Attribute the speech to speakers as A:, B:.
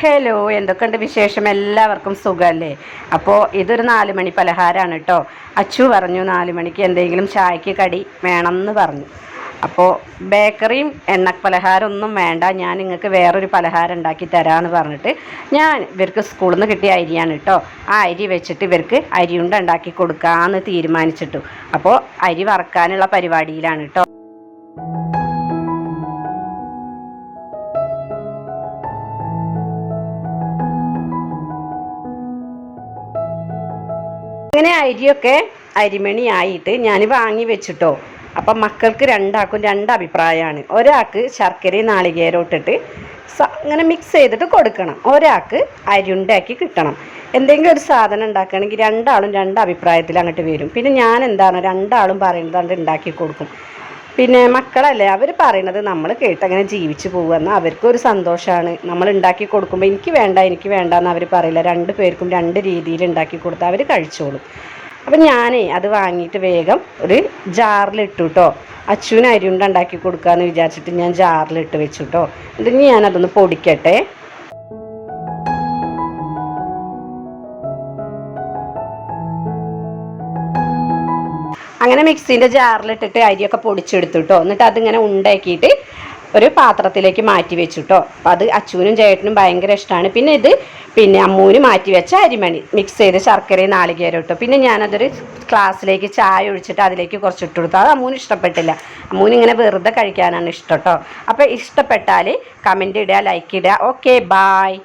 A: Hello, എന്തൊക്കെയുണ്ട് വിശേഷം? എല്ലാവർക്കും സുഖമല്ലേ? അപ്പോൾ ഇതൊരു 4 മണി പലഹാരമാണ് കേട്ടോ. അച്ചു പറഞ്ഞു 4 മണിക്ക് എന്തെങ്കിലും ചായക്ക് കടി വേണം എന്ന് പറഞ്ഞു. അപ്പോൾ ബേക്കറിയും പലഹാരം ഒന്നും വേണ്ട, ഞാൻ നിങ്ങൾക്ക് വേറൊരു പലഹാരം ഉണ്ടാക്കി തരാമെന്ന് പറഞ്ഞിട്ട് ഞാൻ ഇവർക്ക് സ്കൂളിൽ നിന്ന് കിട്ടിയ അരിയാണ് കേട്ടോ. ആ അരി വെച്ചിട്ട് ഇവർക്ക് അരിയുണ്ട ഉണ്ടാക്കി കൊടുക്കാമെന്ന് തീരുമാനിച്ചിട്ടു. അപ്പോൾ അരി വറക്കാനുള്ള പരിപാടിയിലാണ് കേട്ടോ. അങ്ങനെ അരിയൊക്കെ അരിമണി ആയിട്ട് ഞാൻ വാങ്ങി വെച്ചിട്ടോ. അപ്പം മക്കൾക്ക് രണ്ടാൾക്കും അഭിപ്രായമാണ്. ഒരാൾക്ക് ശർക്കരയും നാളികേരം ഇട്ടിട്ട് ഇങ്ങനെ മിക്സ് ചെയ്തിട്ട് കൊടുക്കണം, ഒരാൾക്ക് അരിയുണ്ടാക്കി കിട്ടണം. എന്തെങ്കിലും ഒരു സാധനം ഉണ്ടാക്കുകയാണെങ്കിൽ രണ്ടാളും അഭിപ്രായത്തിൽ അങ്ങോട്ട് വരും. പിന്നെ ഞാൻ എന്താണ് രണ്ടാളും പറയുന്നത് ഉണ്ടാക്കി കൊടുക്കും. പിന്നെ മക്കളല്ലേ, അവർ പറയുന്നത് നമ്മൾ കേട്ടങ്ങനെ ജീവിച്ചു പോകുമെന്ന് അവർക്കൊരു സന്തോഷമാണ്. നമ്മൾ ഉണ്ടാക്കി കൊടുക്കുമ്പോൾ എനിക്ക് വേണ്ട എന്ന് അവർ പറയില്ല. 2 പേർക്കും 2 രീതിയിൽ ഉണ്ടാക്കി കൊടുത്താൽ അവർ കഴിച്ചോളും. അപ്പം ഞാനേ അത് വാങ്ങിയിട്ട് വേഗം ഒരു ജാറിലിട്ടു കേട്ടോ. അച്ചുവിന് അരിയുണ്ട ഉണ്ടാക്കി കൊടുക്കാമെന്ന് വിചാരിച്ചിട്ട് ഞാൻ ജാറിലിട്ട് വെച്ചു കേട്ടോ. എന്നിട്ട് ഞാനതൊന്ന് പൊടിക്കട്ടെ. അങ്ങനെ മിക്സിൻ്റെ ജാറിലിട്ടിട്ട് അരിയൊക്കെ പൊടിച്ചെടുത്തു കേട്ടോ. എന്നിട്ട് അതിങ്ങനെ ഉണ്ടാക്കിയിട്ട് ഒരു പാത്രത്തിലേക്ക് മാറ്റി വെച്ചു കേട്ടോ. അപ്പം അത് അച്ചുവിനും ചേട്ടനും ഭയങ്കര ഇഷ്ടമാണ്. പിന്നെ അമ്മൂന് മാറ്റി വെച്ച അരിമണി മിക്സ് ചെയ്ത് ശർക്കരയും നാളികേരം ഇട്ടു. പിന്നെ ഞാനതൊരു ഗ്ലാസ്സിലേക്ക് ചായ ഒഴിച്ചിട്ട് അതിലേക്ക് കുറച്ച് ഇട്ട് കൊടുത്തു. അത് അമ്മൂന് ഇഷ്ടപ്പെട്ടില്ല. അമ്മൂന് ഇങ്ങനെ വെറുതെ കഴിക്കാനാണ് ഇഷ്ടം കേട്ടോ. അപ്പോൾ ഇഷ്ടപ്പെട്ടാൽ കമൻറ്റ് ഇടുക, ലൈക്ക് ഇടുക. Okay, bye.